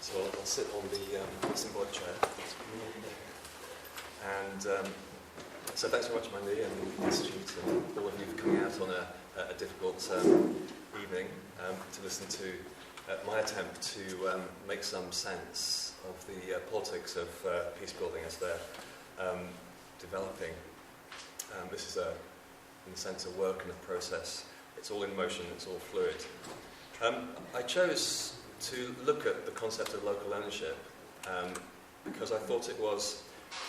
So I'll sit on the symbolic chair. And so thanks very much, Mandy, and the Institute, and all of you for coming out on a difficult evening to listen to my attempt to make some sense of the politics of peacebuilding as they're developing. This is, in a sense, a work and a process. It's all in motion, it's all fluid. I chose to look at the concept of local ownership because I thought it was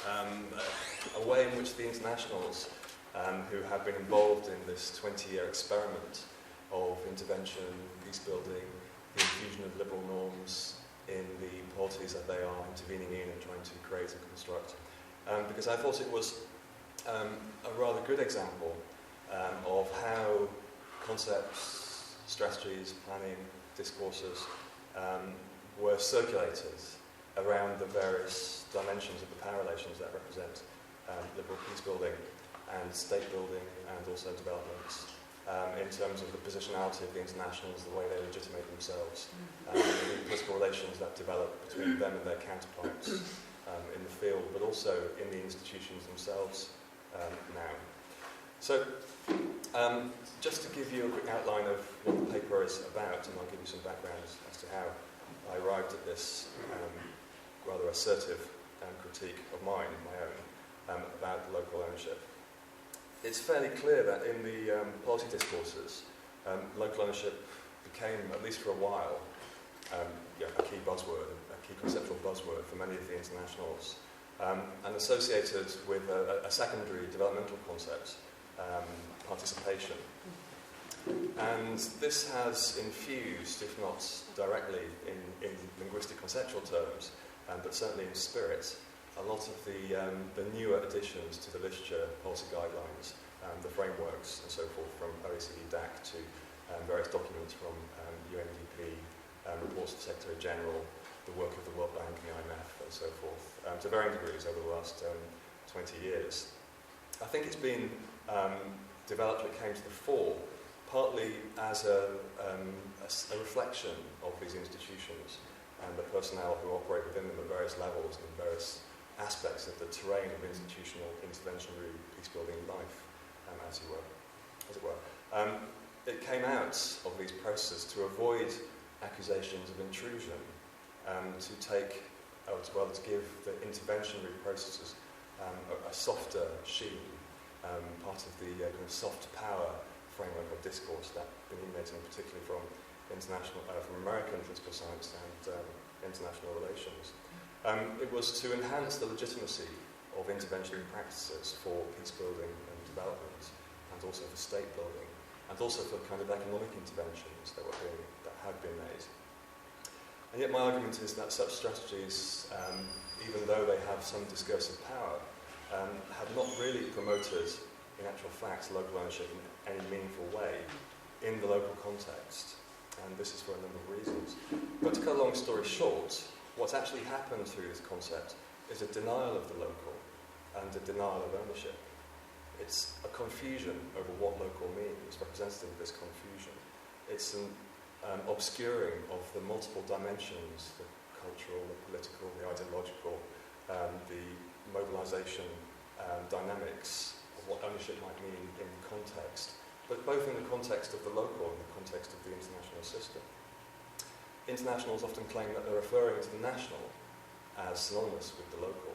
a way in which the internationals who have been involved in this 20-year experiment of intervention, peacebuilding, the infusion of liberal norms in the polities that they are intervening in and trying to create and construct. Because I thought it was a rather good example of how concepts, strategies, planning, discourses were circulated around the various dimensions of the power relations that represent liberal peacebuilding and state building and also development in terms of the positionality of the internationals, the way they legitimate themselves, the political relations that develop between them and their counterparts in the field, but also in the institutions themselves now. So, just to give you a quick outline of what the paper is about, and I'll give you some background as to how I arrived at this rather assertive critique of mine, my own, about local ownership. It's fairly clear that in the policy discourses, local ownership became, at least for a while, a key buzzword, a key conceptual buzzword for many of the internationals, and associated with a secondary developmental concept, participation. And this has infused, if not directly in linguistic conceptual terms, but certainly in spirit, a lot of the newer additions to the literature, policy guidelines, the frameworks and so forth, from OECD DAC to various documents from UNDP, reports of the Secretary General, the work of the World Bank and the IMF and so forth, to varying degrees over the last 20 years. I think it's been developed when it came to the fore, partly as a reflection of these institutions and the personnel who operate within them at various levels and various aspects of the terrain of institutional interventionary peacebuilding life, as it were. It came out of these processes to avoid accusations of intrusion, to take, as well as give the interventionary processes a softer sheen, part of the kind of soft power framework of discourse that been emanating particularly from American political science and international relations. It was to enhance the legitimacy of interventionary practices for peacebuilding and development, and also for state building, and also for kind of economic interventions that had been made. And yet my argument is that such strategies, even though they have some discursive power, have not really promoted, in actual fact, local ownership in any meaningful way in the local context. And this is for a number of reasons. But to cut a long story short, what's actually happened through this concept is a denial of the local and a denial of ownership. It's a confusion over what local means, representative of this confusion. It's an obscuring of the multiple dimensions, the cultural, the political, the ideological, the mobilisation dynamics of what ownership might mean in context, but both in the context of the local and the context of the international system. Internationals often claim that they're referring to the national as synonymous with the local.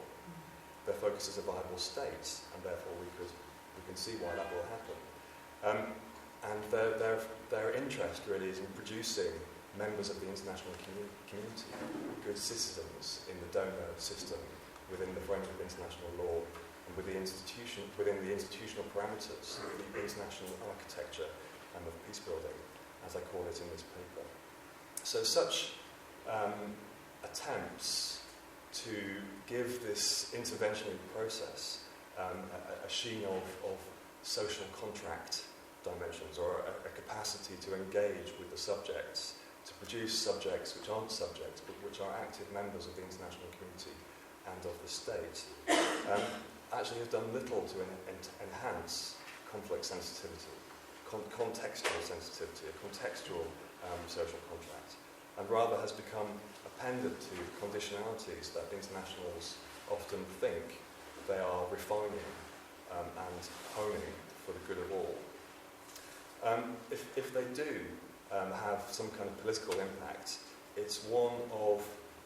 Their focus is a viable state, and therefore we can see why that will happen. And their interest really is in producing members of the international community, good citizens in the donor system, within the framework of international law, and within the institutional parameters of the international architecture of peacebuilding, as I call it in this paper. So such attempts to give this interventionary process a sheen of social contract dimensions, or a capacity to engage with the subjects, to produce subjects which aren't subjects, but which are active members of the international community and of the state, actually has done little to enhance conflict sensitivity, contextual sensitivity, a contextual social contract, and rather has become a pendant to conditionalities that internationals often think they are refining and honing for the good of all. If they do have some kind of political impact, it's one of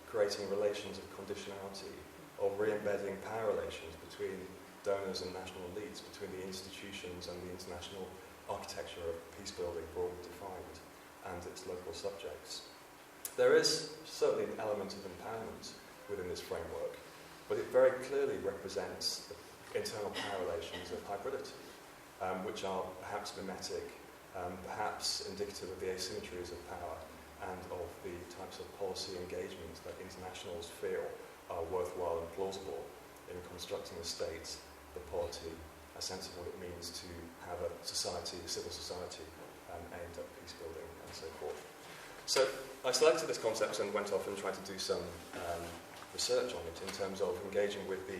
creating relations of conditionality, of re-embedding power relations between donors and national elites, between the institutions and the international architecture of peacebuilding broadly defined and its local subjects. There is certainly an element of empowerment within this framework, but it very clearly represents the internal power relations of hybridity, which are perhaps mimetic, perhaps indicative of the asymmetries of power and of the types of policy engagement that internationals feel are worthwhile and plausible in constructing a state, the polity, a sense of what it means to have a society, a civil society, aimed at peacebuilding and so forth. So I selected this concept and went off and tried to do some research on it in terms of engaging with the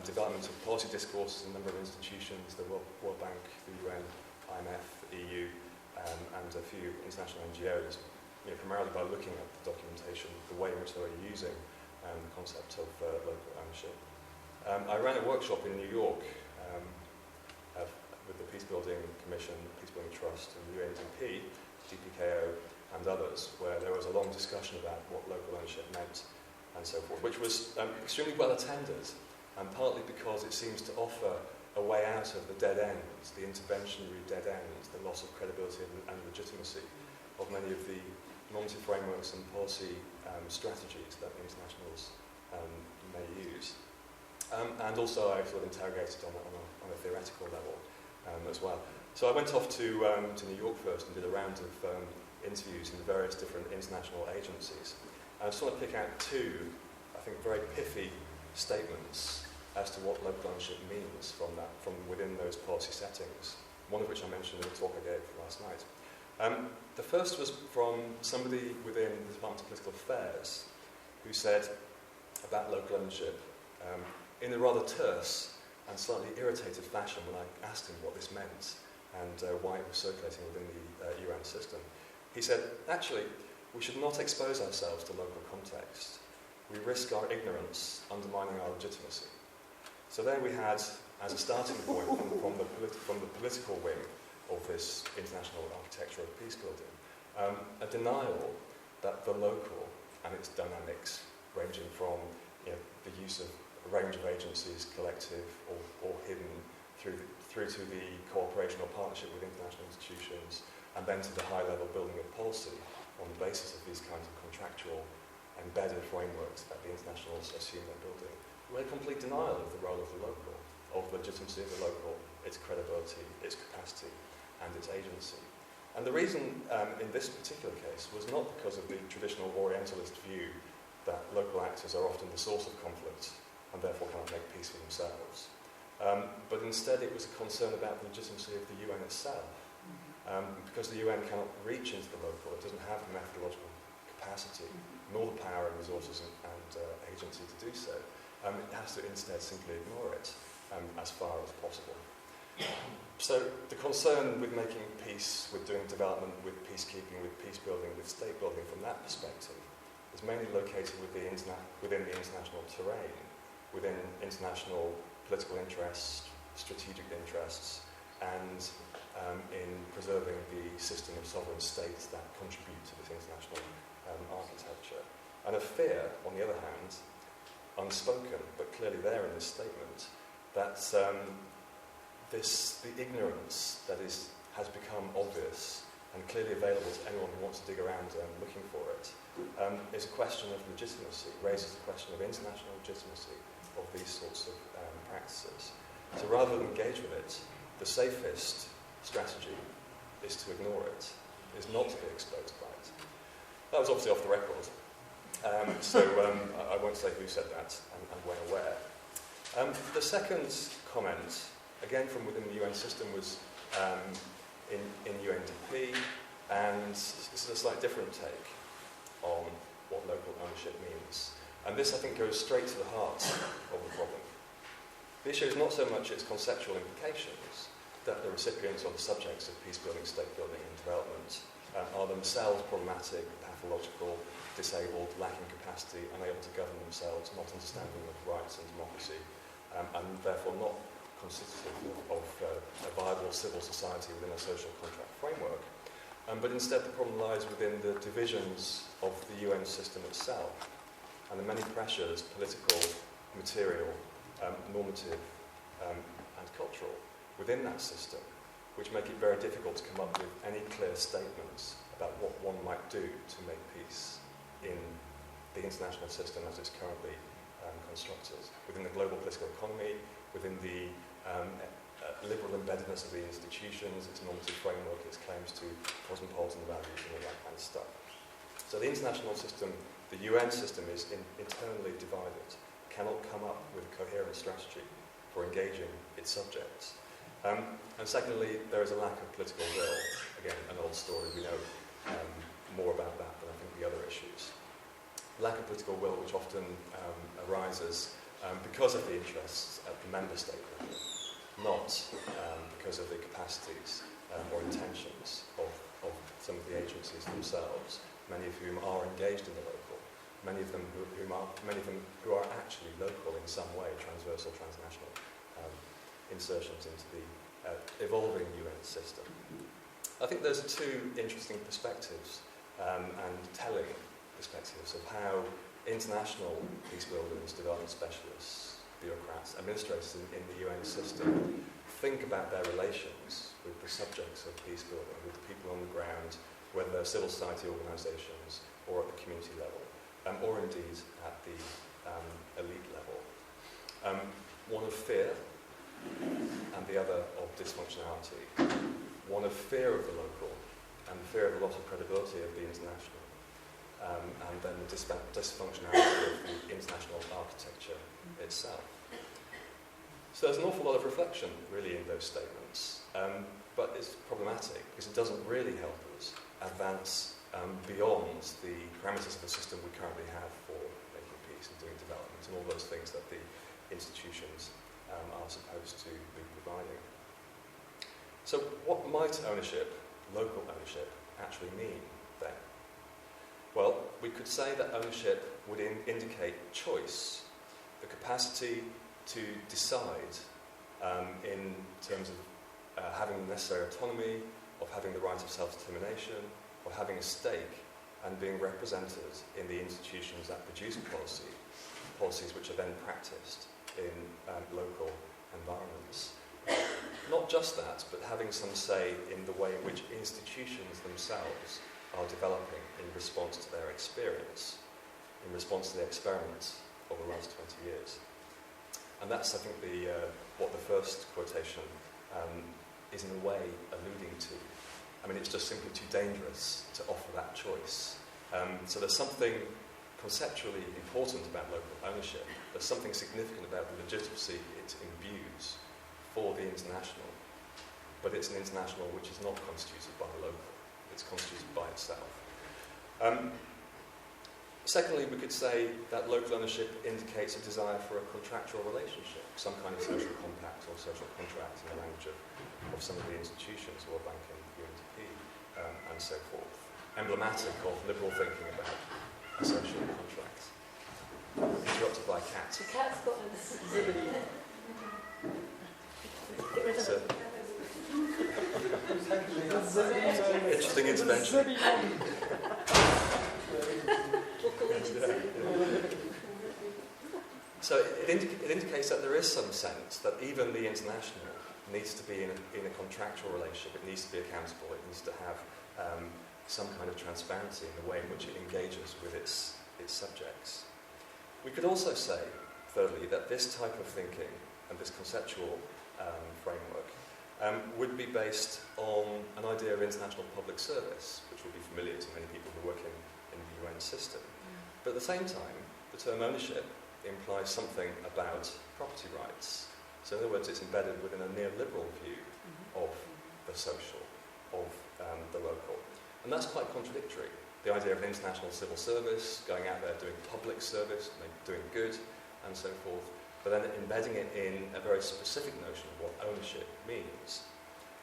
development of policy discourses in a number of institutions, the World Bank, the UN, IMF, the EU, and a few international NGOs, primarily by looking at the documentation, the way in which they were using the concept of local ownership. I ran a workshop in New York with the Peacebuilding Commission, Peacebuilding Trust, and the UNDP, DPKO, and others, where there was a long discussion about what local ownership meant and so forth, which was extremely well attended, and partly because it seems to offer a way out of the dead ends, the interventionary dead ends, the loss of credibility and legitimacy of many of the normative frameworks and policy strategies that the internationals may use. And also I sort of interrogated on a theoretical level as well. So I went off to New York first and did a round of interviews in the various different international agencies. And I just want to pick out two, I think, very pithy statements as to what local ownership means from within those policy settings, one of which I mentioned in the talk I gave last night. The first was from somebody within the Department of Political Affairs who said about local ownership, in a rather terse and slightly irritated fashion when I asked him what this meant and why it was circulating within the UN system. He said, actually, we should not expose ourselves to local context. We risk our ignorance undermining our legitimacy. So there we had, as a starting point from the political wing of this international architecture of peacebuilding, a denial that the local and its dynamics, ranging from the use of a range of agencies, collective or hidden, through to the cooperation or partnership with international institutions, and then to the high-level building of policy on the basis of these kinds of contractual embedded frameworks that the internationals assume they're building. We're a complete denial of the role of the local, of the legitimacy of the local, its credibility, its capacity, and its agency. And the reason in this particular case was not because of the traditional Orientalist view that local actors are often the source of conflict and therefore cannot make peace for themselves. But instead it was a concern about the legitimacy of the UN itself. Because the UN cannot reach into the local, it doesn't have the methodological capacity, nor the power and resources and agency to do so. It has to instead simply ignore it as far as possible. So the concern with making peace, with doing development, with peacekeeping, with peace building, with state building from that perspective is mainly located within the international terrain, within international political interests, strategic interests, and in preserving the system of sovereign states that contribute to this international architecture. And a fear, on the other hand, unspoken, but clearly there in this statement, that the ignorance that has become obvious and clearly available to anyone who wants to dig around looking for it, is a question of legitimacy, raises the question of international legitimacy of these sorts of practices. So rather than engage with it, the safest strategy is to ignore it, is not to be exposed by it. That was obviously off the record, so I won't say who said that and when where. The second comment, again from within the UN system, was in UNDP, and this is a slightly different take on what local ownership means. And this, I think, goes straight to the heart of the problem. The issue is not so much its conceptual implications, that the recipients or the subjects of peace building, state building and development are themselves problematic, pathological, disabled, lacking capacity, unable to govern themselves, not understanding of rights and democracy, and therefore not constitutive of a viable civil society within a social contract framework. But instead the problem lies within the divisions of the UN system itself and the many pressures, political, material, normative and cultural, within that system, which make it very difficult to come up with any clear statements about what one might do to make peace in the international system as it's currently constructed, within the global political economy, within the liberal embeddedness of the institutions, its normative framework, its claims to cosmopolitan values and all that kind of stuff. So the international system, the UN system, is internally divided, cannot come up with a coherent strategy for engaging its subjects. And secondly, there is a lack of political will. Again, an old story, we know more about that than I think the other issues. Lack of political will, which often arises because of the interests at the member state level, not because of the capacities or intentions of some of the agencies themselves, many of whom are engaged in the local, many of them who are actually local in some way, transversal, transnational insertions into the evolving UN system. I think those are two interesting perspectives and telling perspectives of how international peace builders, development specialists, bureaucrats, administrators in the UN system think about their relations with the subjects of peace building, with the people on the ground, whether they're civil society organisations or at the community level, or indeed at the elite level. One of fear and the other of dysfunctionality. One of fear of the local and fear of the loss of credibility of the international. And then the dysfunctionality of the international architecture itself. So there's an awful lot of reflection, really, in those statements. But it's problematic because it doesn't really help us advance beyond the parameters of the system we currently have for making peace and doing development and all those things that the institutions are supposed to be providing. So what might ownership, local ownership, actually mean then? Well, we could say that ownership would indicate choice, the capacity to decide in terms of having the necessary autonomy, of having the right of self-determination, of having a stake and being represented in the institutions that produce policies which are then practiced in local environments. Not just that, but having some say in the way in which institutions themselves are developing in response to their experience, in response to the experiments of the last 20 years. And that's, I think, what the first quotation is in a way alluding to. I mean, it's just simply too dangerous to offer that choice. So there's something conceptually important about local ownership. There's something significant about the legitimacy it imbues for the international. But it's an international which is not constituted by the local. It's constituted by itself. Secondly, we could say that local ownership indicates a desire for a contractual relationship, some kind of social compact or social contract in the language of some of the institutions, World Bank and UNDP, and so forth. Emblematic of liberal thinking about a social contract. Interrupted by cats. The cat's got an exhibit. So, interesting intervention. So it indicates that there is some sense that even the international needs to be in a contractual relationship. It needs to be accountable. It needs to have some kind of transparency in the way in which it engages with its subjects. We could also say, thirdly, that this type of thinking and this conceptual framework would be based on an idea of international public service, which will be familiar to many people who work in the UN system. But at the same time, the term ownership implies something about property rights. So in other words, it's embedded within a neoliberal view of the social, of the local. And that's quite contradictory. The idea of an international civil service, going out there doing public service, doing good, and so forth, but then embedding it in a very specific notion of what ownership means.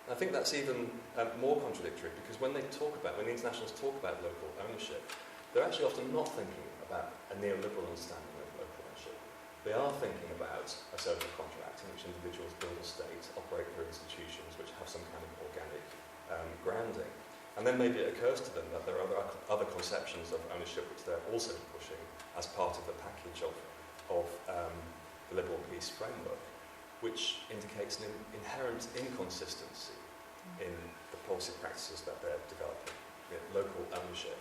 And I think that's even more contradictory, because when the internationals talk about local ownership, they're actually often not thinking about a neoliberal understanding of local ownership. They are thinking about a social contract in which individuals build a state, operate through institutions which have some kind of organic grounding. And then maybe it occurs to them that there are other conceptions of ownership which they're also pushing as part of the package of the liberal peace framework, which indicates an inherent inconsistency in the policy practices that they're developing. Local ownership,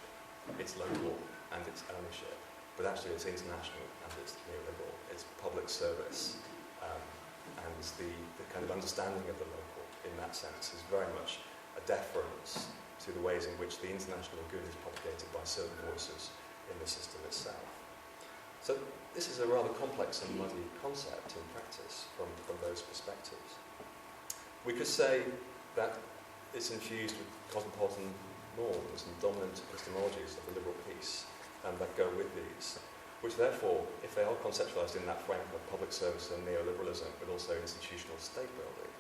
it's local and it's ownership, but actually it's international and it's neoliberal. It's public service, and the kind of understanding of the local in that sense is very much a deference to the ways in which the international good is propagated by certain voices in the system itself. So this is a rather complex and muddy concept in practice from those perspectives. We could say that it's infused with cosmopolitan norms and dominant epistemologies of the liberal peace that go with these, which therefore, if they are conceptualised in that framework of public service and neoliberalism, but also institutional state building,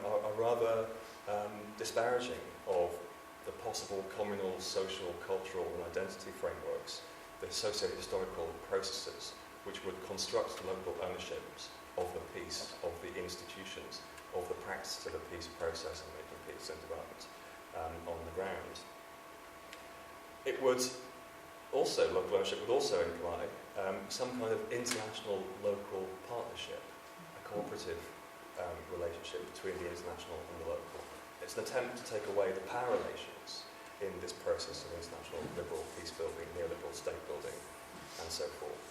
are rather disparaging of the possible communal, social, cultural and identity frameworks, the socio-historical processes which would construct local ownerships of the peace, of the institutions, of the practice of the peace process and making peace and development on the ground. It would also, local ownership would also imply some kind of international local partnership, a cooperative relationship between the international and the local. It's an attempt to take away the power relations in this process of international liberal peace building, neoliberal state building, and so forth.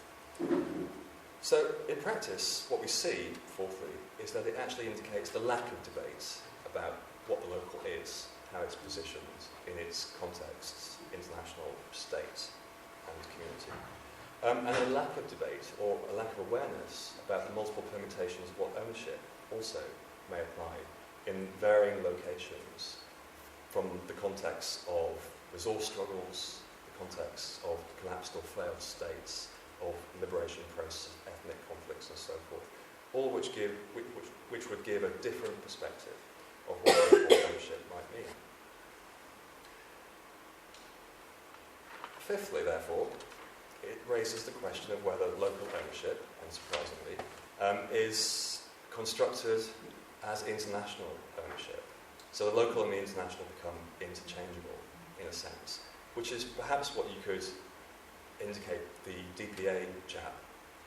So, in practice, what we see, fourthly, is that it actually indicates the lack of debate about what the local is, how it's positioned in its contexts, international, state, and community. And a lack of debate, or a lack of awareness about the multiple permutations of what ownership also may apply in varying locations, from the context of resource struggles, the context of collapsed or failed states, of liberation processes, ethnic conflicts and so forth, all which would give a different perspective of what local ownership might mean. Fifthly, therefore, it raises the question of whether local ownership, unsurprisingly, is constructed as international ownership. So the local and the international become interchangeable, in a sense, which is perhaps what you could indicate the DPA chap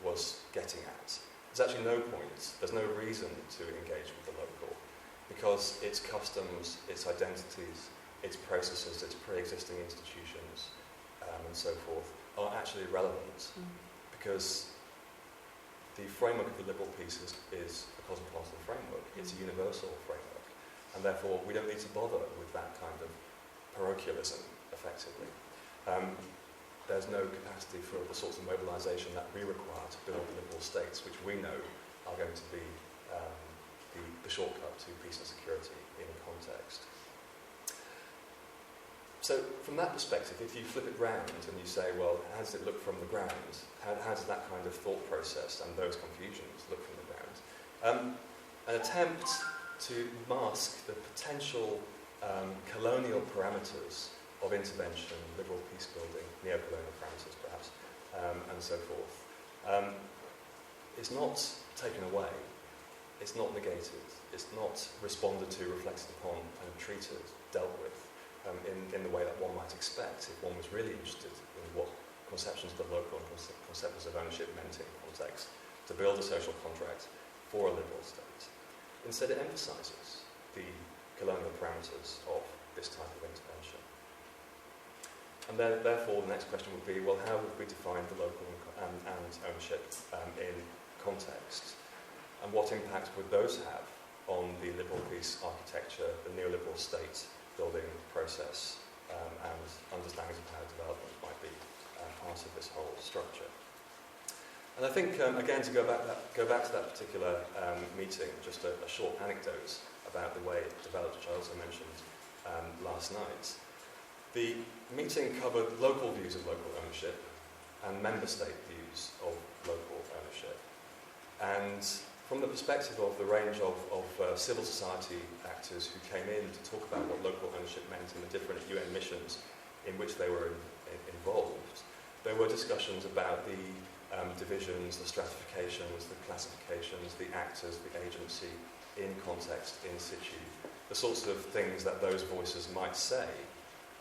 was getting at. There's actually no point, there's no reason to engage with the local, because its customs, its identities, its processes, its pre-existing institutions, and so forth, are actually relevant, because the framework of the liberal peace is a cosmopolitan framework. It's a universal framework, and therefore we don't need to bother with that kind of parochialism, effectively. There's no capacity for the sorts of mobilisation that we require to build liberal states, which we know are going to be the shortcut to peace and security in context. So from that perspective, if you flip it round and you say, well, how does it look from the ground? How does that kind of thought process and those confusions look from the ground? An attempt to mask the potential colonial parameters of intervention, liberal peace building, neo-colonial parameters perhaps, and so forth, is not taken away, it's not negated, it's not responded to, reflected upon, and treated, dealt with, in the way that one might expect if one was really interested in what conceptions of the local and conceptions of ownership meant in context to build a social contract for a liberal state. Instead, it emphasises the colonial parameters of this type of intervention. And therefore, the next question would be, well, how would we define the local and ownership in context? And what impact would those have on the liberal peace architecture, the neoliberal state building process, and understandings of how development might be part of this whole structure? And I think, again, to go back to that particular meeting, just a short anecdote about the way it developed, which I also mentioned last night. The meeting covered local views of local ownership and member state views of local ownership. And from the perspective of the range of civil society actors who came in to talk about what local ownership meant in the different UN missions in which they were involved, there were discussions about the divisions, the stratifications, the classifications, the actors, the agency, in context, in situ, the sorts of things that those voices might say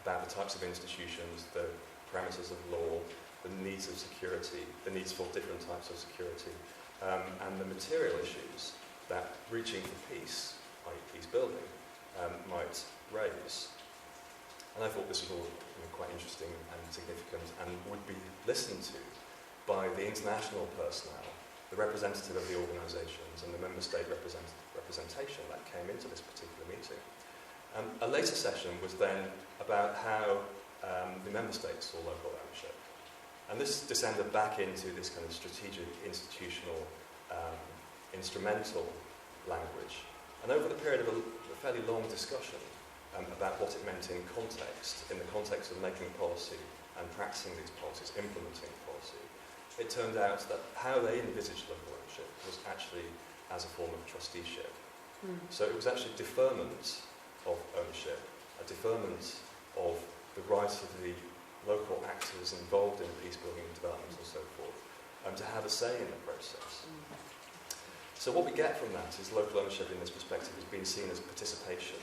about the types of institutions, the parameters of law, the needs of security, the needs for different types of security, and the material issues that reaching for peace, i.e. peace building, might raise. And I thought this was all quite interesting and significant and would be listened to by the international personnel, the representative of the organisations and the member state representation that came into this particular meeting. A later session was then about how the member states saw local ownership. And this descended back into this kind of strategic, institutional, instrumental language. And over the period of a fairly long discussion about what it meant in the context of making policy and practicing these policies, implementing policy, it turned out that how they envisaged local ownership was actually as a form of trusteeship. So it was actually deferment of ownership, a deferment of the rights of the local actors involved in peace building and development and so forth, to have a say in the process. So what we get from that is local ownership in this perspective is being seen as participation,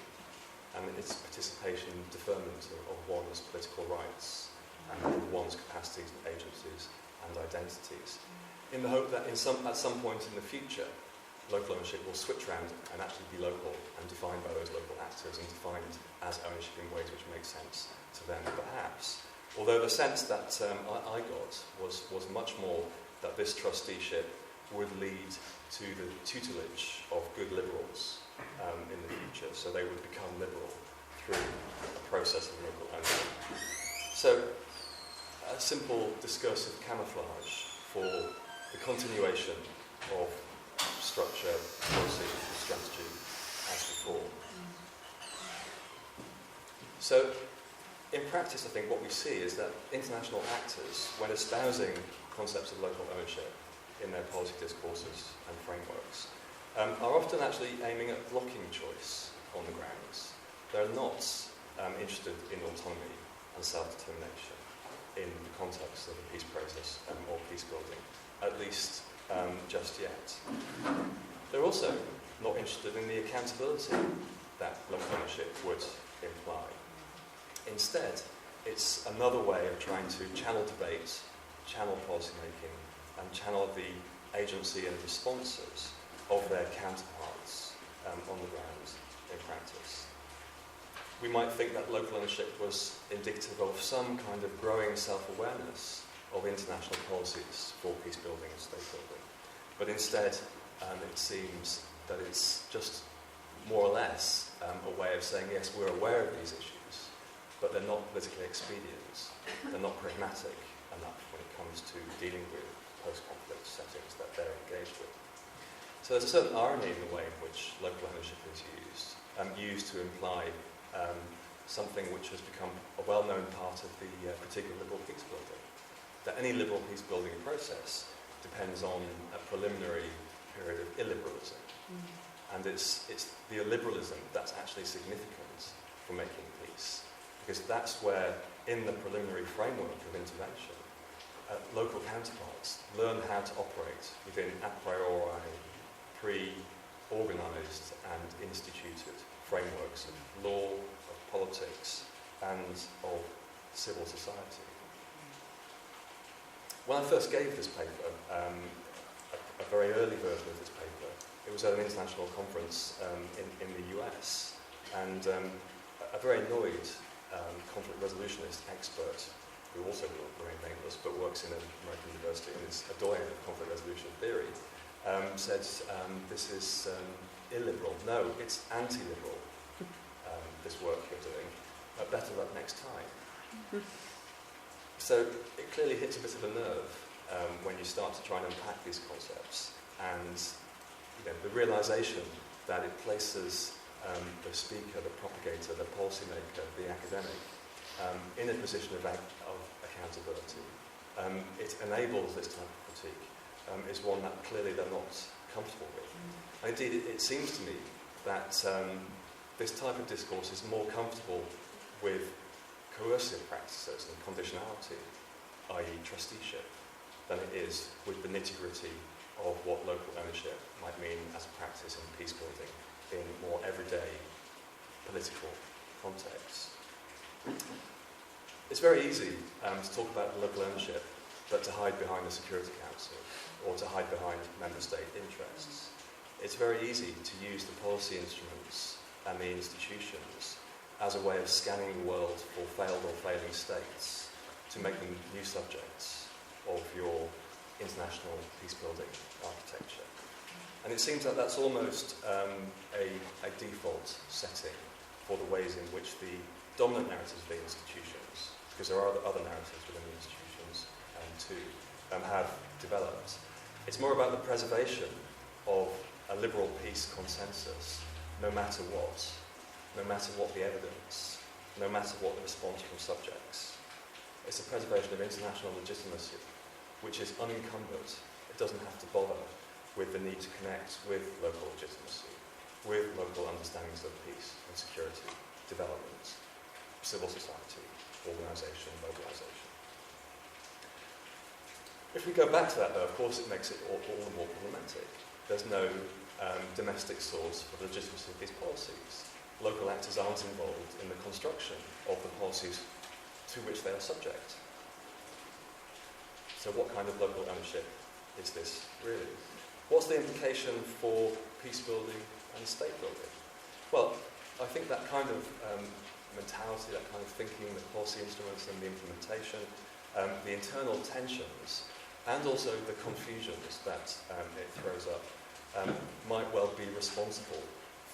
and it's participation in deferment of one's political rights and one's capacities and agencies and identities, in the hope that at some point in the future, local ownership will switch around and actually be local and defined by those local actors and defined as ownership in ways which make sense to them, perhaps. Although the sense that I got was much more that this trusteeship would lead to the tutelage of good liberals in the future, so they would become liberal through a process of local ownership. So, a simple discursive camouflage for the continuation of structure, policy, strategy as before. So, in practice, I think what we see is that international actors, when espousing concepts of local ownership in their policy discourses and frameworks, are often actually aiming at blocking choice on the grounds. They're not interested in autonomy and self-determination in the context of the peace process or peace building, at least just yet. They're also not interested in the accountability that local ownership would imply. Instead, it's another way of trying to channel debate, channel policy making, and channel the agency and responses of their counterparts on the ground in practice. We might think that local ownership was indicative of some kind of growing self-awareness of international policies for peace building and state building. But instead, it seems that it's just more or less a way of saying, yes, we're aware of these issues, but they're not politically expedient, they're not pragmatic enough when it comes to dealing with post-conflict settings that they're engaged with. So there's a certain irony in the way in which local ownership is used to imply something which has become a well-known part of the particular liberal peace building. That any liberal peace building process depends on a preliminary period of illiberalism. And it's the illiberalism that's actually significant for making peace. Because that's where, in the preliminary framework of intervention, local counterparts learn how to operate within a priori, pre-organised and instituted frameworks of law, of politics, and of civil society. When I first gave this paper, a very early version of this paper, it was at an international conference in the US, and a very annoyed conflict resolutionist expert, who also remained nameless but works in an American university and is a doyen of conflict resolution theory, said, this is illiberal. No, it's anti-liberal, this work you're doing. Better luck next time. So it clearly hits a bit of a nerve when you start to try and unpack these concepts, and the realization that it places the speaker, the propagator, the policymaker, the academic in a position of accountability. It enables this type of critique, is one that clearly they're not comfortable with. And indeed, it seems to me that this type of discourse is more comfortable with coercive practices and conditionality, i.e. trusteeship, than it is with the nitty-gritty of what local ownership might mean as a practice in peace building in more everyday political contexts. It's very easy to talk about local ownership, but to hide behind the Security Council or to hide behind member state interests. It's very easy to use the policy instruments and the institutions as a way of scanning the world for failed or failing states to make them new subjects of your international peace-building architecture. And it seems that that's almost a default setting for the ways in which the dominant narratives of the institutions, because there are other narratives within the institutions too, have developed. It's more about the preservation of a liberal peace consensus, no matter what the evidence, no matter what the response from subjects. It's the preservation of international legitimacy, which is unencumbered. It doesn't have to bother with the need to connect with local legitimacy, with local understandings of peace and security, development, civil society, organisation, mobilisation. If we go back to that, though, of course it makes it all the more problematic. There's no domestic source for the legitimacy of these policies. Local actors aren't involved in the construction of the policies to which they are subject. So what kind of local ownership is this really? What's the implication for peace building and state building? Well, I think that kind of mentality, that kind of thinking, the policy instruments and the implementation, the internal tensions, and also the confusions that it throws up, might well be responsible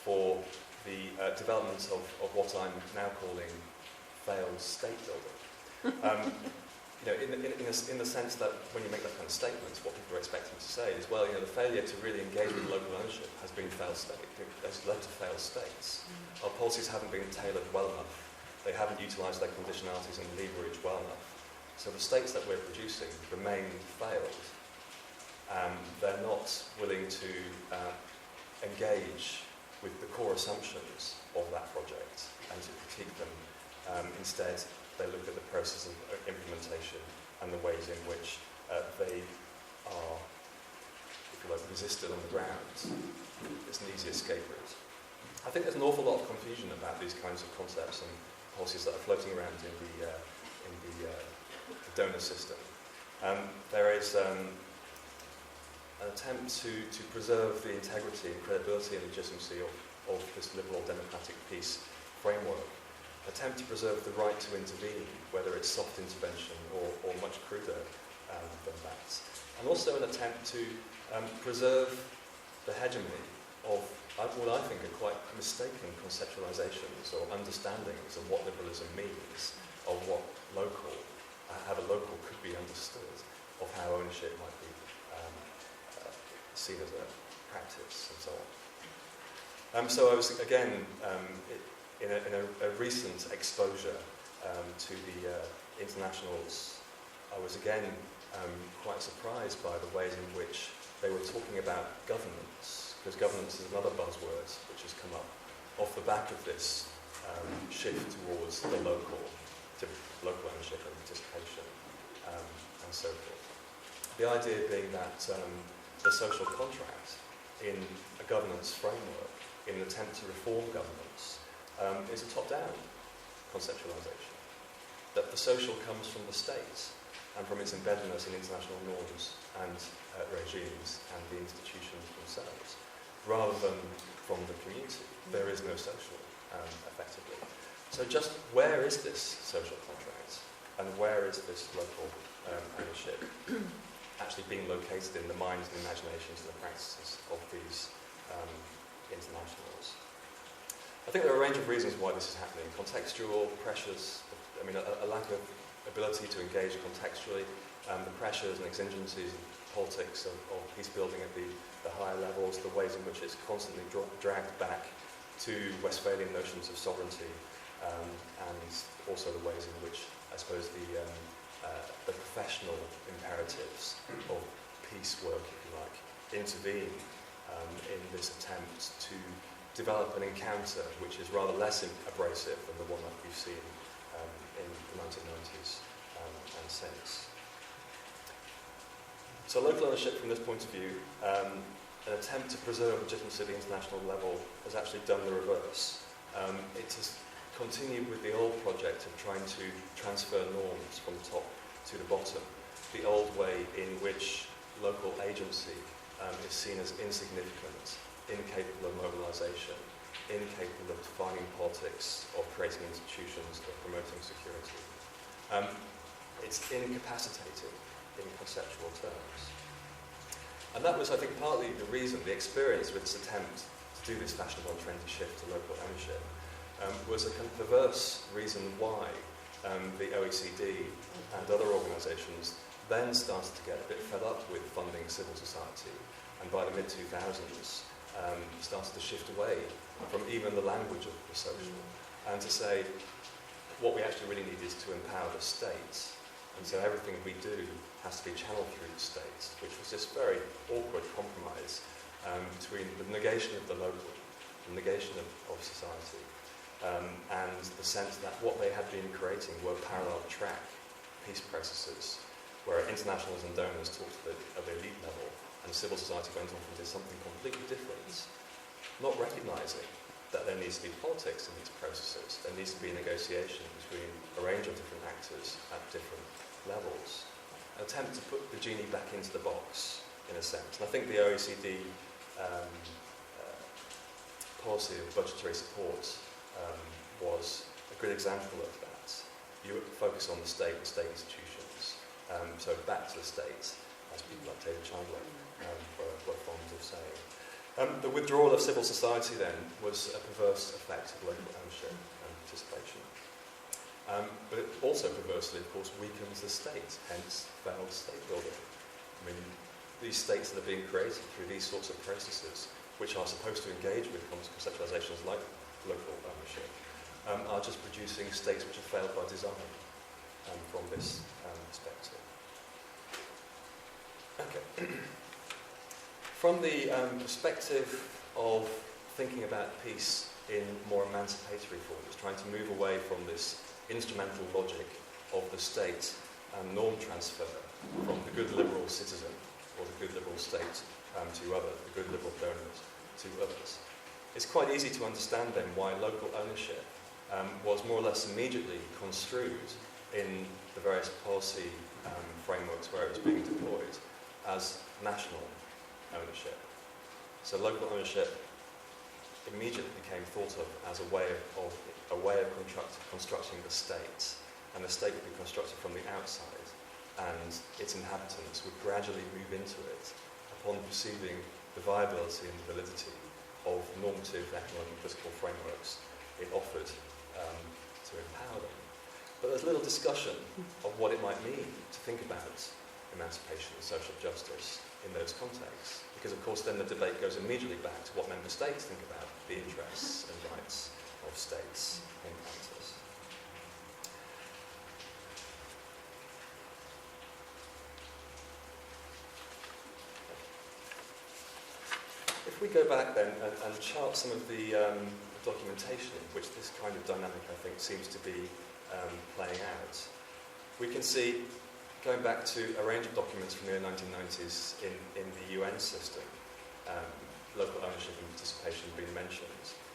for the development of what I'm now calling failed state building. In the sense that when you make that kind of statement, what people are expecting to say is, well, the failure to really engage with local ownership has been failed state. It's led to failed states. Our policies haven't been tailored well enough. They haven't utilised their conditionalities and leverage well enough. So the states that we're producing remain failed. They're not willing to engage with the core assumptions of that project and to critique them. Instead, they look at the process of implementation and the ways in which they are, if you like, resisted on the ground. It's an easy escape route. I think there's an awful lot of confusion about these kinds of concepts and policies that are floating around in the donor system. There is an attempt to preserve the integrity and credibility and legitimacy of this liberal democratic peace framework. Attempt to preserve the right to intervene, whether it's soft intervention or much cruder than that. And also an attempt to preserve the hegemony of what I think are quite mistaken conceptualizations or understandings of what liberalism means, of what how the local could be understood, of how ownership might be seen as a practice, and so on. So I was, again, in a recent exposure to the internationals, I was again quite surprised by the ways in which they were talking about governance, because governance is another buzzword which has come up off the back of this shift towards the local ownership and participation, and so forth. The idea being that the social contract in a governance framework, in an attempt to reform governance, is a top-down conceptualization. That the social comes from the state and from its embeddedness in international norms and regimes and the institutions themselves, rather than from the community. There is no social, effectively. So just where is this social contract and where is this local ownership actually being located in the minds and imaginations and the practices of these internationals? I think there are a range of reasons why this is happening. Contextual pressures, a lack of ability to engage contextually, the pressures and exigencies of politics of peace building at the higher levels, the ways in which it's constantly dragged back to Westphalian notions of sovereignty, and also the ways in which, I suppose, the professional imperatives of peace work, if you like, intervene in this attempt to develop an encounter which is rather less abrasive than the one that we've seen in the 1990s and since. So local ownership from this point of view, an attempt to preserve legitimacy at the international level has actually done the reverse. It has continued with the old project of trying to transfer norms from the top to the bottom, the old way in which local agency is seen as insignificant, incapable of mobilisation, incapable of defining politics, of creating institutions, of promoting security. It's incapacitating in conceptual terms. And that was, I think, partly the reason, the experience with this attempt to do this fashionable and trendy shift to local ownership was a kind of perverse reason why the OECD and other organisations then started to get a bit fed up with funding civil society, and by the mid-2000s started to shift away from even the language of the social, and to say what we actually really need is to empower the state. And so everything we do has to be channeled through the state, which was this very awkward compromise between the negation of the local, the negation of society, and the sense that what they had been creating were parallel track peace processes, where internationals and donors talked at the elite level, and civil society went off and did something completely different, not recognising that there needs to be politics in these processes. There needs to be negotiation between a range of different actors at different levels. An attempt to put the genie back into the box, in a sense. And I think the OECD policy of budgetary support was a good example of that. You focus on the state institutions. So back to the state, as people like David Chandler were fond of saying. The withdrawal of civil society then was a perverse effect of local ownership and participation. But it also perversely, of course, weakens the state, hence failed state building. I mean, these states that are being created through these sorts of processes, which are supposed to engage with conceptualizations like local ownership, are just producing states which have failed by design from this perspective. Okay. From the perspective of thinking about peace in more emancipatory forms, trying to move away from this instrumental logic of the state and norm transfer from the good liberal citizen or the good liberal state to others, the good liberal donors to others. It's quite easy to understand then why local ownership was more or less immediately construed in the various policy frameworks where it was being deployed as national ownership. So local ownership immediately became thought of as a way of constructing the state, and the state would be constructed from the outside, and its inhabitants would gradually move into it upon perceiving the viability and the validity of normative economic and political frameworks it offered to empower them. But there's little discussion of what it might mean to think about emancipation and social justice in those contexts, because of course then the debate goes immediately back to what member states think about the interests and rights of states in practice. If we go back then and chart some of the documentation in which this kind of dynamic, I think, seems to be playing out, we can see, going back to a range of documents from the early 1990s in the UN system, local ownership and participation being mentioned.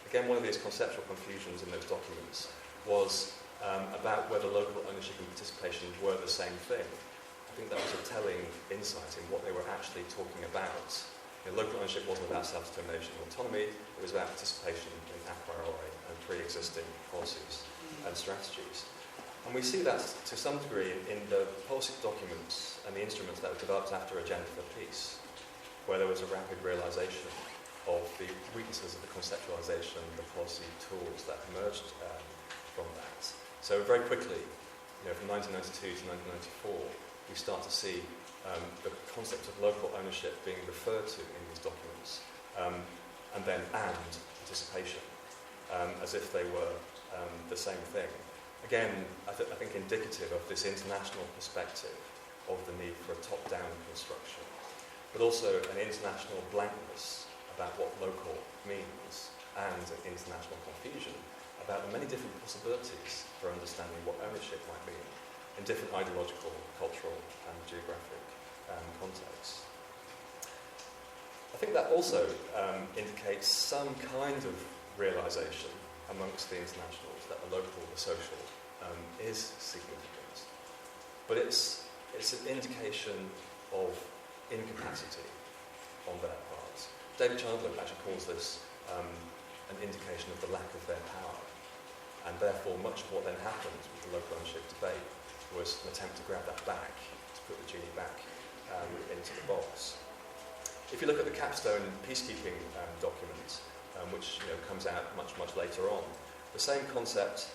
Again, one of these conceptual confusions in those documents was about whether local ownership and participation were the same thing. I think that was a telling insight in what they were actually talking about. You know, local ownership wasn't about self-determination and autonomy, it was about participation in a priori and pre-existing policies and strategies. And we see that to some degree in the policy documents and the instruments that were developed after Agenda for Peace, where there was a rapid realisation of the weaknesses of the conceptualisation and the policy tools that emerged from that. So very quickly, from 1992 to 1994, we start to see the concept of local ownership being referred to in these documents, and then participation, as if they were the same thing. Again, I think indicative of this international perspective of the need for a top-down construction, but also an international blankness, I international confusion about the many different possibilities for understanding what ownership might mean in different ideological, cultural and geographic contexts. I think that also indicates some kind of realisation amongst the internationals that the local, the social, is significant. But it's an indication of incapacity on their part. David Chandler actually calls this an indication of the lack of their power. And therefore, much of what then happened with the local ownership debate was an attempt to grab that back, to put the genie back into the box. If you look at the capstone peacekeeping document, which comes out much later on, the same concept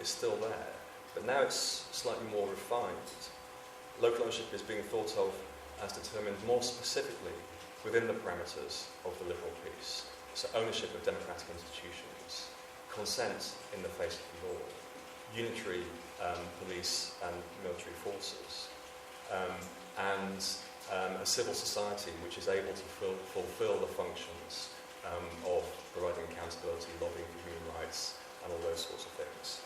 is still there, but now it's slightly more refined. Local ownership is being thought of as determined more specifically within the parameters of the liberal peace. So ownership of democratic institutions, consent in the face of the law, unitary police and military forces, and a civil society which is able to fulfill the functions of providing accountability, lobbying for human rights, and all those sorts of things.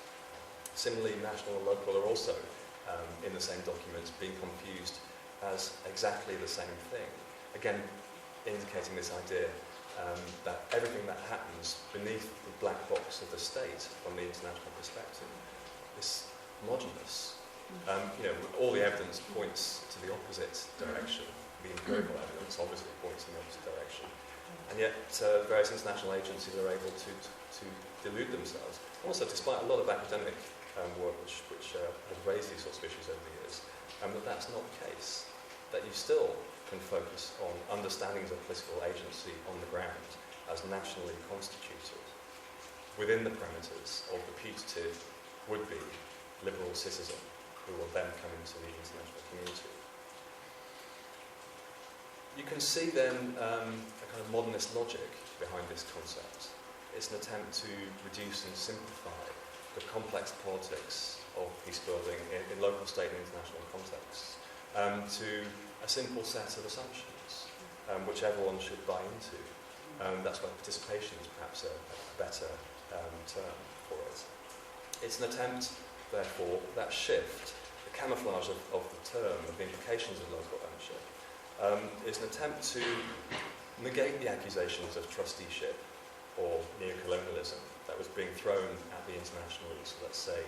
Similarly, national and local are also, in the same document, being confused as exactly the same thing. Again, indicating this idea that everything that happens beneath the black box of the state from the international perspective is homogenous. All the evidence points to the opposite direction. The empirical evidence obviously points in the opposite direction. And yet various international agencies are able to delude themselves. Also, despite a lot of academic work which have raised these sorts of issues over the years, that's not the case. That you still can focus on understandings of political agency on the ground as nationally constituted within the parameters of the putative would-be liberal citizen who will then come into the international community. You can see then a kind of modernist logic behind this concept. It's an attempt to reduce and simplify the complex politics of peace building in local, state and international contexts to a simple set of assumptions which everyone should buy into. That's why participation is perhaps a better term for it. It's an attempt, therefore, that shift, the camouflage of the term, of the implications of local ownership, is an attempt to negate the accusations of trusteeship or neocolonialism that was being thrown at the internationals, let's say,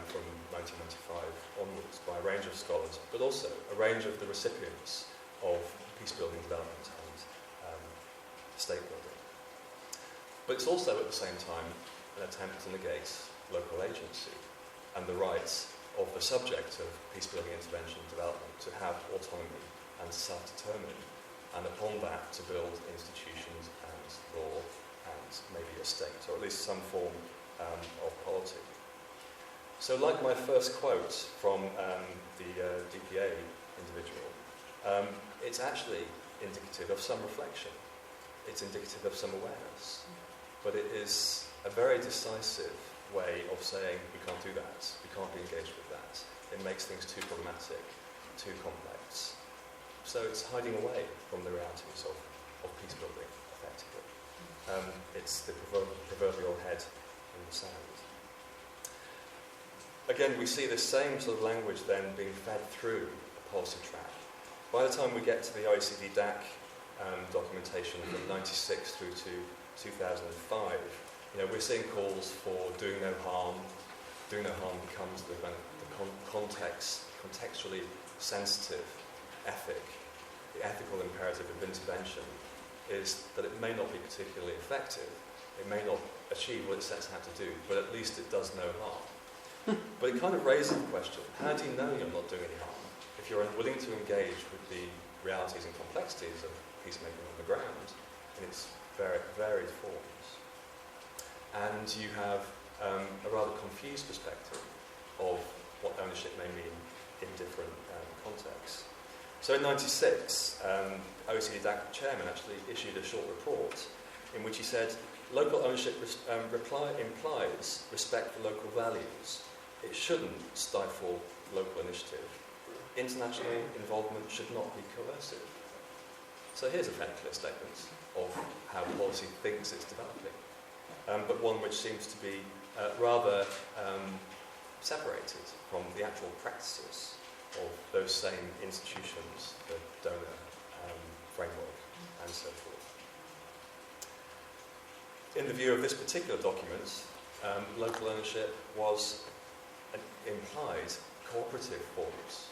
from 1995 onwards by a range of scholars, but also a range of the recipients of peace-building development and state building. But it's also, at the same time, an attempt to negate local agency and the rights of the subject of peace-building intervention and development to have autonomy and to self-determine, and upon that to build institutions and law and maybe a state, or at least some form of polity. So like my first quote from the DPA individual, it's actually indicative of some reflection. It's indicative of some awareness. But it is a very decisive way of saying we can't do that, we can't be engaged with that. It makes things too problematic, too complex. So it's hiding away from the realities of peace building, effectively. It's the proverbial head in the sand. Again, we see the same sort of language then being fed through a policy track. By the time we get to the OECD DAC documentation from 96 through to 2005, we're seeing calls for doing no harm. Doing no harm becomes the contextually sensitive ethic. The ethical imperative of intervention is that it may not be particularly effective. It may not achieve what it sets out to do, but at least it does no harm. But it kind of raises the question, how do you know you're not doing any harm if you're unwilling to engage with the realities and complexities of peacemaking on the ground in its varied forms? And you have a rather confused perspective of what ownership may mean in different contexts. So in 96, OECD DAC chairman actually issued a short report in which he said, local ownership implies respect for local values. It shouldn't stifle local initiative. International involvement should not be coercive. So here's a fairly clear statement of how policy thinks it's developing. but one which seems to be rather separated from the actual practices of those same institutions, the donor framework, and so forth. In the view of this particular document, local ownership was implied cooperative forms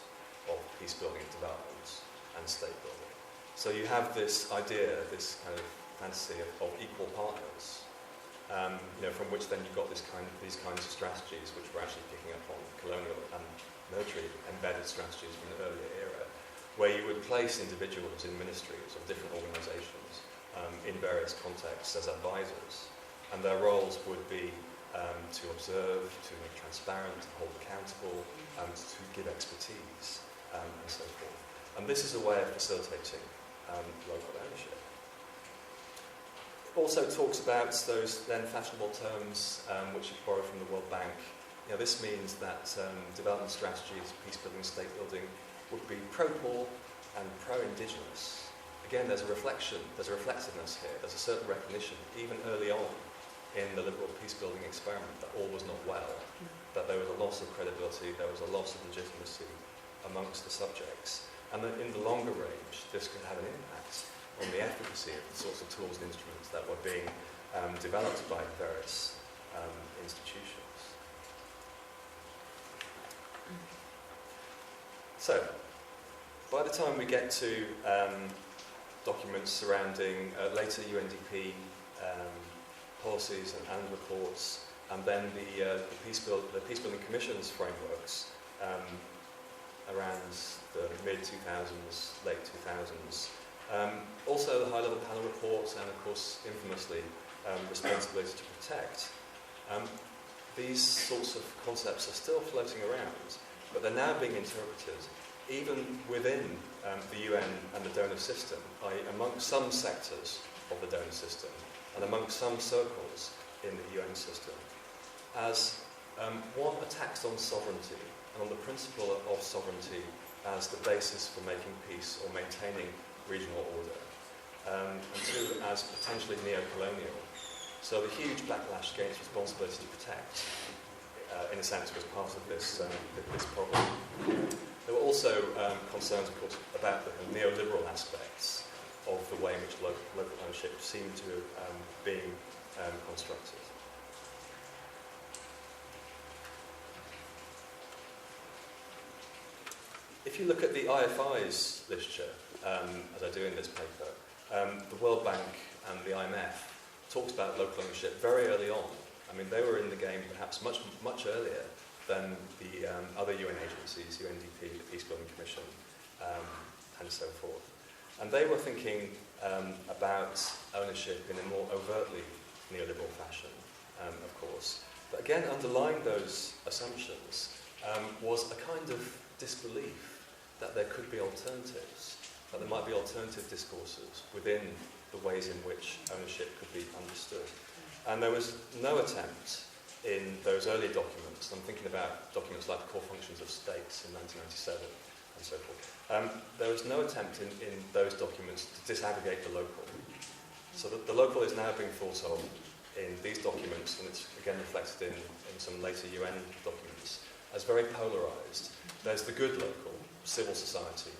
of peace-building development and state-building. So you have this idea, this kind of fantasy of equal partners, from which then you've got these kinds of strategies which were actually picking up on colonial and military embedded strategies from the earlier era, where you would place individuals in ministries of different organisations in various contexts as advisors, and their roles would be to observe, to make transparent, to hold accountable, to give expertise, and so forth. And this is a way of facilitating local ownership. It also talks about those then fashionable terms which you borrow from the World Bank. This means that development strategies, peace-building, state-building, would be pro-poor and pro-indigenous. Again, there's a reflectiveness here, there's a certain recognition, even early on in the liberal peace-building experiment, that all was not well, that there was a loss of credibility, there was a loss of legitimacy amongst the subjects, and that in the longer range, this could have an impact on the efficacy of the sorts of tools and instruments that were being developed by various institutions. So, by the time we get to documents surrounding later UNDP policies and reports, and then the Peacebuilding Commission's frameworks around the mid-2000s, late 2000s, also the high-level panel reports, and of course, infamously, responsibility to protect. These sorts of concepts are still floating around, but they're now being interpreted even within the UN and the donor system, i.e. amongst some sectors of the donor system and amongst some circles in the UN system, as one, a tax on sovereignty and on the principle of sovereignty as the basis for making peace or maintaining regional order, and two, as potentially neo-colonial. So the huge backlash against responsibility to protect, in a sense, was part of this problem. There were also concerns, of course, about the neoliberal aspects of the way in which local ownership seemed to have been constructed. If you look at the IFI's literature, as I do in this paper, the World Bank and the IMF talked about local ownership very early on. I mean, they were in the game perhaps much earlier than the other UN agencies, UNDP, the Peacebuilding Commission, and so forth. And they were thinking about ownership in a more overtly neoliberal fashion, of course. But again, underlying those assumptions was a kind of disbelief that there could be alternatives, that there might be alternative discourses within the ways in which ownership could be understood. And there was no attempt in those early documents, I'm thinking about documents like the Core Functions of States in 1997 and so forth, there was no attempt in those documents to disaggregate the local. So that the local is now being thought of in these documents, and it's again reflected in some later UN documents, as very polarised. There's the good local, civil society,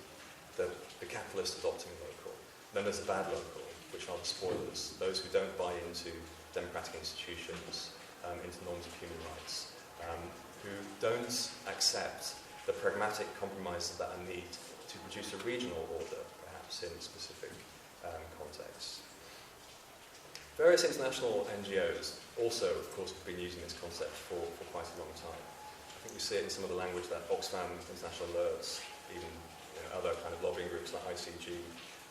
the capitalist adopting local. Then there's the bad local, which are the spoilers, those who don't buy into democratic institutions, into norms of human rights, who don't accept the pragmatic compromises that are needed to produce a regional order, perhaps in specific contexts. Various international NGOs also, of course, have been using this concept for quite a long time. I think we see it in some of the language that Oxfam International Alerts, even other kind of lobbying groups like ICG,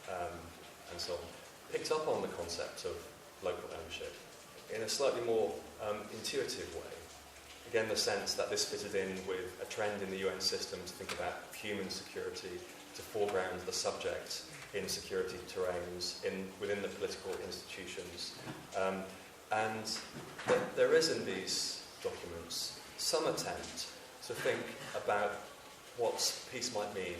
and so on, picked up on the concept of local ownership in a slightly more intuitive way. Again, the sense that this fitted in with a trend in the UN system to think about human security, to foreground the subject in security terrains, within the political institutions. And there is in these documents some attempt to think about what peace might mean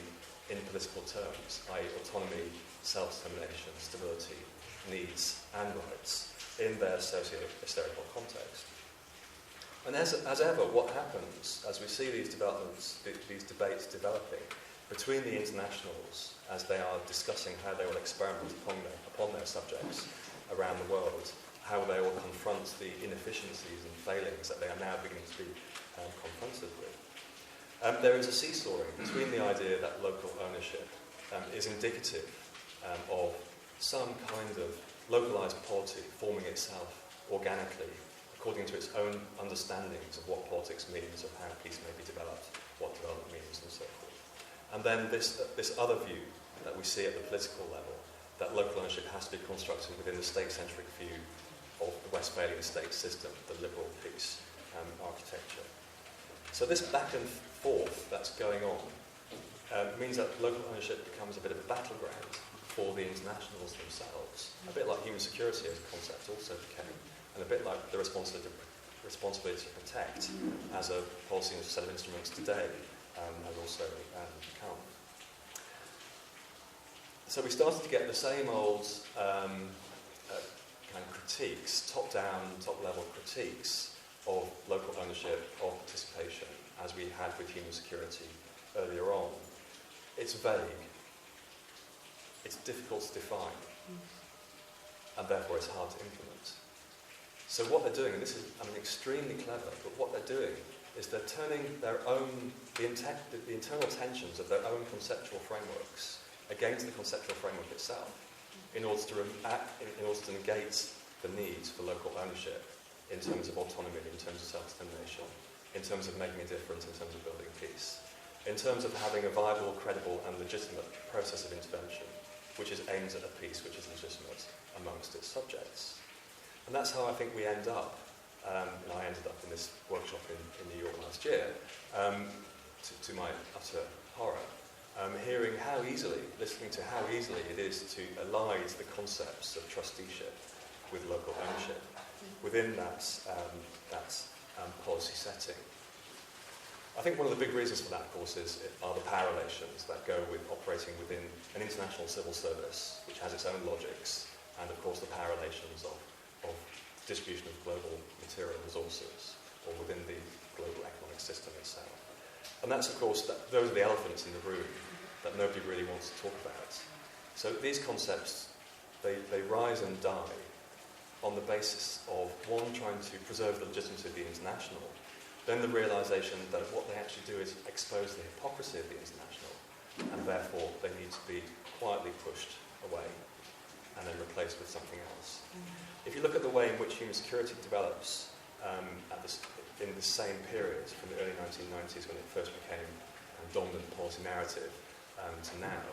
in political terms, i.e. autonomy, self-determination, stability, needs and rights. in their socio-historical context. And as ever, what happens as we see these developments, these debates developing between the internationals as they are discussing how they will experiment upon their subjects around the world, how they will confront the inefficiencies and failings that they are now beginning to be confronted with. There is a seesawing between the idea that local ownership is indicative of some kind of localised polity forming itself organically according to its own understandings of what politics means, of how peace may be developed, what development means, and so forth. And then this other view that we see at the political level, that local ownership has to be constructed within the state-centric view of the Westphalian state system, the liberal peace architecture. So this back and forth that's going on means that local ownership becomes a bit of a battleground for the internationals themselves, a bit like human security as a concept also became, and a bit like the responsibility to protect as a policy and set of instruments today has also become. So we started to get the same old kind of critiques, top-down, top-level critiques of local ownership, of participation, as we had with human security earlier on. It's vague, it's difficult to define, and therefore it's hard to implement. So what they're doing, and this is extremely clever, but what they're doing is they're turning their own, the internal tensions of their own conceptual frameworks against the conceptual framework itself in order to negate the needs for local ownership in terms of autonomy, in terms of self-determination, in terms of making a difference, in terms of building peace, in terms of having a viable, credible and legitimate process of intervention which is aimed at a peace which is legitimate amongst its subjects. And that's how I think we end up, and I ended up in this workshop in New York last year, to my utter horror, hearing how easily, listening to how easily it is to allied the concepts of trusteeship with local ownership within that policy setting. I think one of the big reasons for that, of course, are the power relations that go with operating within an international civil service, which has its own logics, and of course the power relations of distribution of global material resources, or within the global economic system itself. And that's, of course, those are the elephants in the room that nobody really wants to talk about. So these concepts, they rise and die on the basis of, one, trying to preserve the legitimacy of the international, then the realisation that what they actually do is expose the hypocrisy of the international, and therefore they need to be quietly pushed away and then replaced with something else. If you look at the way in which human security develops in the same period, from the early 1990s when it first became a dominant policy narrative to now,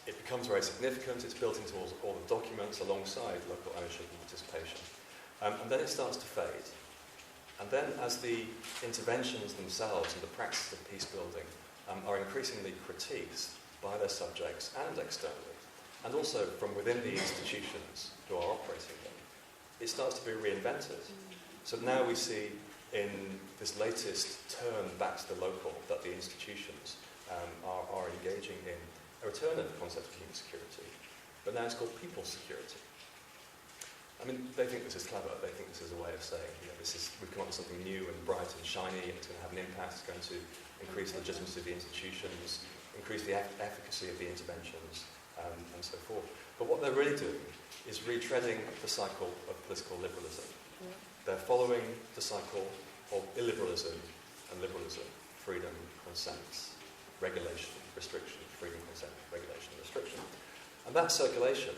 it becomes very significant. It's built into all the documents alongside local ownership and participation. And then it starts to fade. And then as the interventions themselves and the practices of peace building are increasingly critiqued by their subjects and externally, and also from within the institutions who are operating them, it starts to be reinvented. So now we see in this latest turn back to the local that the institutions are engaging in a return of the concept of human security, but now it's called people security. I mean, they think this is clever. They think this is a way of saying, we've come up with something new and bright and shiny, and it's going to have an impact. It's going to increase the legitimacy of the institutions, increase the efficacy of the interventions, and so forth. But what they're really doing is retreading the cycle of political liberalism. Yeah. They're following the cycle of illiberalism and liberalism, freedom, consent, regulation, restriction, freedom, consent, regulation, restriction. And that circulation,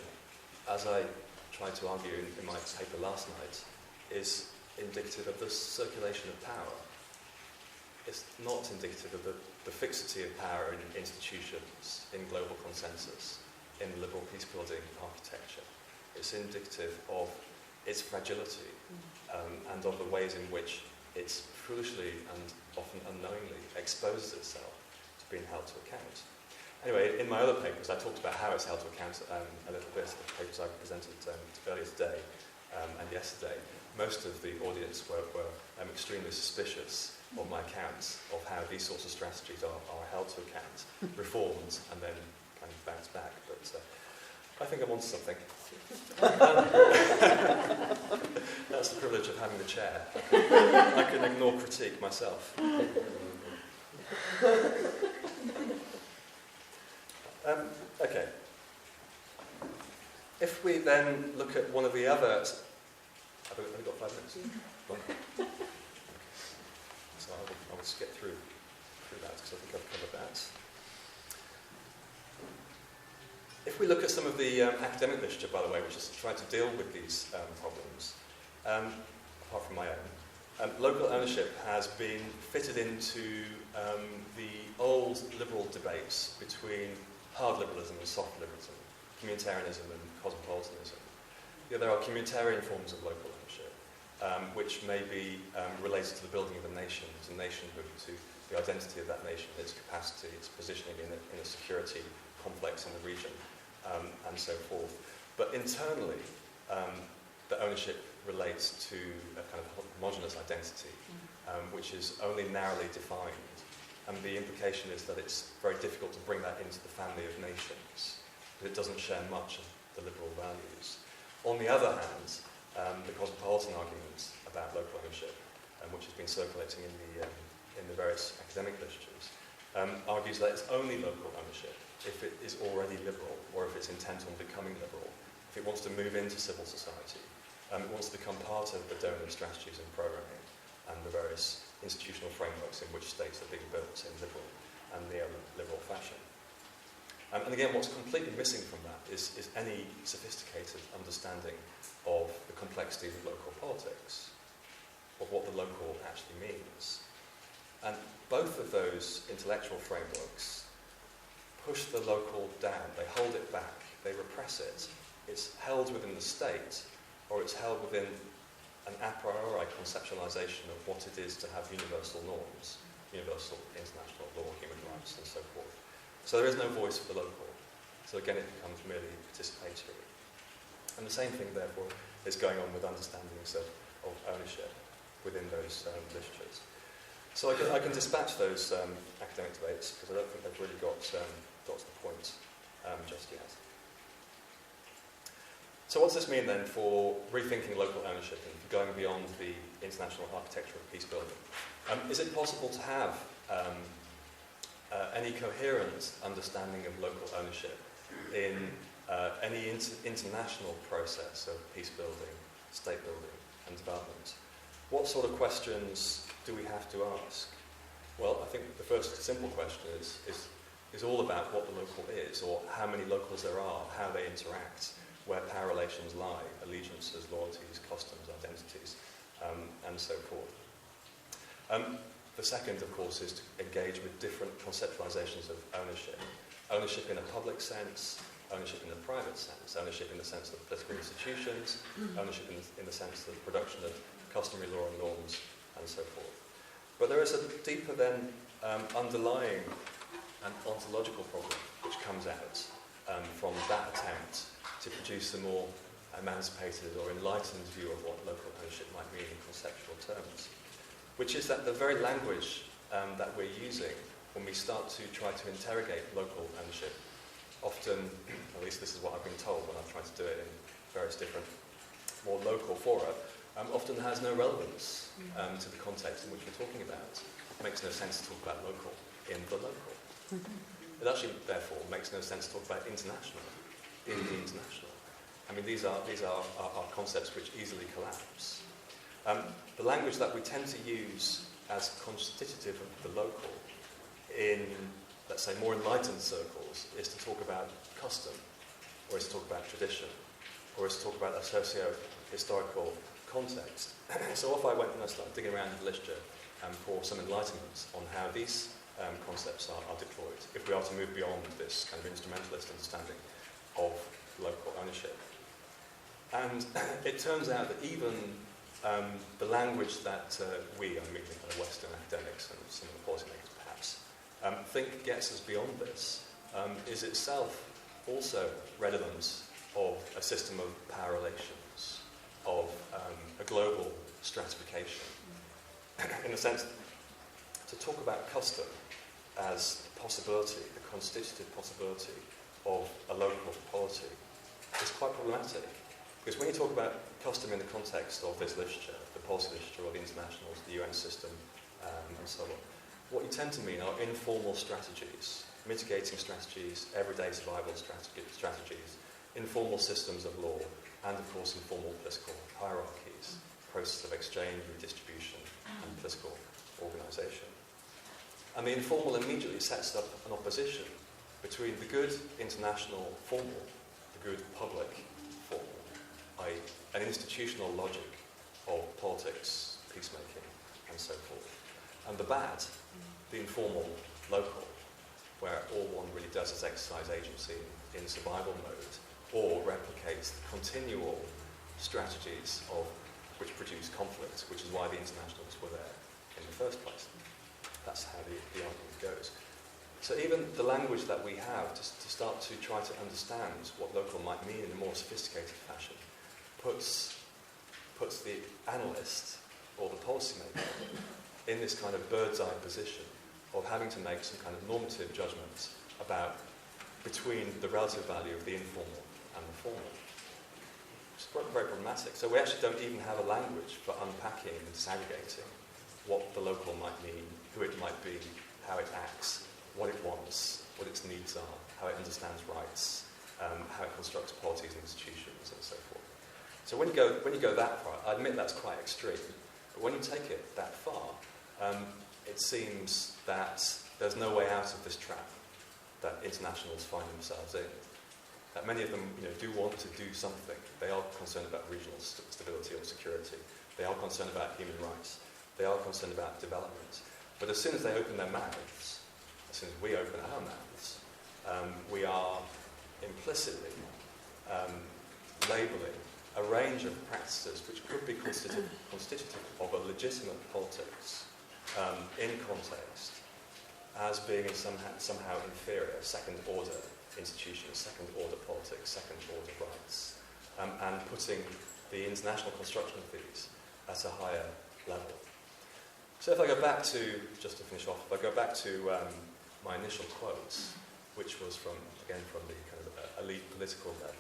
as I tried to argue in my paper last night, is indicative of the circulation of power. It's not indicative of the fixity of power in institutions, in global consensus, in liberal peace-building architecture. It's indicative of its fragility and of the ways in which it's foolishly and often unknowingly exposes itself to being held to account. Anyway, in my other papers, I talked about how it's held to account a little bit. The papers I presented earlier today and yesterday, most of the audience were extremely suspicious of my accounts of how these sorts of strategies are held to account, reformed, and then kind of bounced back. But I think I'm onto something. That's the privilege of having the chair. I can ignore critique myself. Okay. If we then look at one of the other... Have we got 5 minutes? So I will skip through that because I think I've covered that. If we look at some of the academic literature, by the way, which has tried to deal with these problems, apart from my own, local ownership has been fitted into the old liberal debates between hard liberalism and soft liberalism, communitarianism and cosmopolitanism. There are communitarian forms of local ownership, which may be related to the building of a nation, to nationhood, to the identity of that nation, its capacity, its positioning in a security complex in the region, and so forth. But internally, the ownership relates to a kind of homogenous identity, which is only narrowly defined. And the implication is that it's very difficult to bring that into the family of nations, because it doesn't share much of the liberal values. On the other hand, the cosmopolitan argument about local ownership, which has been circulating in the various academic literatures, argues that it's only local ownership if it is already liberal, or if it's intent on becoming liberal, if it wants to move into civil society, it wants to become part of the donor strategies and programming, and the various institutional frameworks in which states are being built in liberal and neoliberal fashion. And again, what's completely missing from that is any sophisticated understanding of the complexities of local politics, of what the local actually means. And both of those intellectual frameworks push the local down, they hold it back, they repress it. It's held within the state, or it's held within an a priori conceptualization of what it is to have universal norms, universal international law, human rights, and so forth. So there is no voice for the local. So again, it becomes merely participatory. And the same thing, therefore, is going on with understandings of ownership within those literatures. So I can dispatch those academic debates, because I don't think they've really got to the point just yet. So what does this mean then for rethinking local ownership and for going beyond the international architecture of peace building? Is it possible to have any coherent understanding of local ownership in any international process of peace building, state building and development? What sort of questions do we have to ask? Well, I think the first simple question is all about what the local is, or how many locals there are, how they interact, where power relations lie, allegiances, loyalties, customs, identities, and so forth. The second, of course, is to engage with different conceptualizations of ownership. Ownership in a public sense, ownership in a private sense, ownership in the sense of political institutions, ownership in the sense of the production of customary law and norms, and so forth. But there is a deeper then underlying and ontological problem which comes out from that attempt to produce a more emancipated or enlightened view of what local ownership might mean in conceptual terms, which is that the very language that we're using when we start to try to interrogate local ownership, often, at least this is what I've been told when I've tried to do it in various different more local fora, often has no relevance to the context in which we're talking about. It makes no sense to talk about local in the local. It actually, therefore, makes no sense to talk about international in the international. I mean, these are concepts which easily collapse. The language that we tend to use as constitutive of the local in, let's say, more enlightened circles is to talk about custom, or is to talk about tradition, or is to talk about a socio-historical context. So off I went and I started digging around in the literature for some enlightenment on how these concepts are deployed, if we are to move beyond this kind of instrumentalist understanding of local ownership. And it turns out that even the language that we, I mean the kind of Western academics and some of the policymakers perhaps, think gets us beyond this, is itself also redolent of a system of power relations, of a global stratification. In the sense, to talk about custom as the possibility, the constitutive possibility of a local polity is quite problematic. Because when you talk about custom in the context of this literature, the policy literature or the internationals, the UN system, and so on, what you tend to mean are informal strategies, mitigating strategies, everyday survival strategies, informal systems of law, and of course informal political hierarchies, process of exchange, redistribution, and political organisation. And the informal immediately sets up an opposition between the good international formal, the good public formal, i.e. an institutional logic of politics, peacemaking, and so forth, and the bad, the informal local, where all one really does is exercise agency in survival mode, or replicates the continual strategies of which produce conflict, which is why the internationals were there in the first place. That's how the argument goes. So even the language that we have to start to try to understand what local might mean in a more sophisticated fashion puts the analyst or the policymaker in this kind of bird's eye position of having to make some kind of normative judgments about between the relative value of the informal and the formal. It's very problematic. So we actually don't even have a language for unpacking and disaggregating what the local might mean, who it might be, how it acts, what it wants, what its needs are, how it understands rights, how it constructs policies and institutions, and so forth. So when you go that far, I admit that's quite extreme, but when you take it that far, it seems that there's no way out of this trap that internationals find themselves in. That many of them, do want to do something. They are concerned about regional stability or security. They are concerned about human rights. They are concerned about development. But as soon as they open their mouths, as soon as we open our mouths, we are implicitly labelling a range of practices which could be constitutive of a legitimate politics in context as being somehow inferior, second-order institutions, second-order politics, second-order rights, and putting the international construction of these at a higher level. So if I go back to, just to finish off, if I go back to my initial quotes, which was from the kind of elite political level,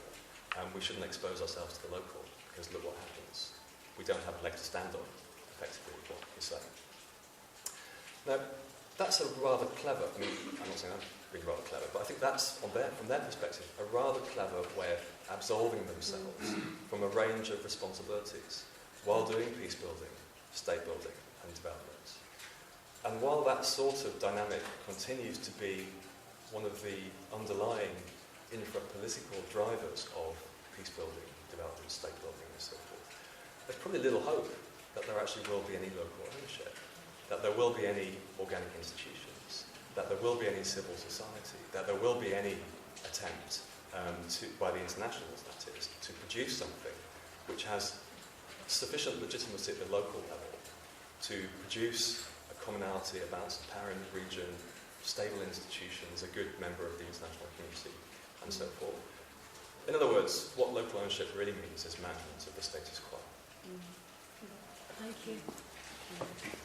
we shouldn't expose ourselves to the local, because look what happens. We don't have a leg to stand on, effectively, what we say. Now, that's a rather clever, I'm not saying I'm being rather clever, but I think that's, from their perspective, a rather clever way of absolving themselves from a range of responsibilities while doing peace building, state building, and development. And while that sort of dynamic continues to be one of the underlying infra-political drivers of peace building, development, state building, and so forth, there's probably little hope that there actually will be any local ownership, that there will be any organic institutions, that there will be any civil society, that there will be any attempt by the internationals, that is, to produce something which has sufficient legitimacy at the local level to produce a commonality, a balance of power in the region, stable institutions, a good member of the international community, and so forth. In other words, what local ownership really means is management of the status quo. Thank you.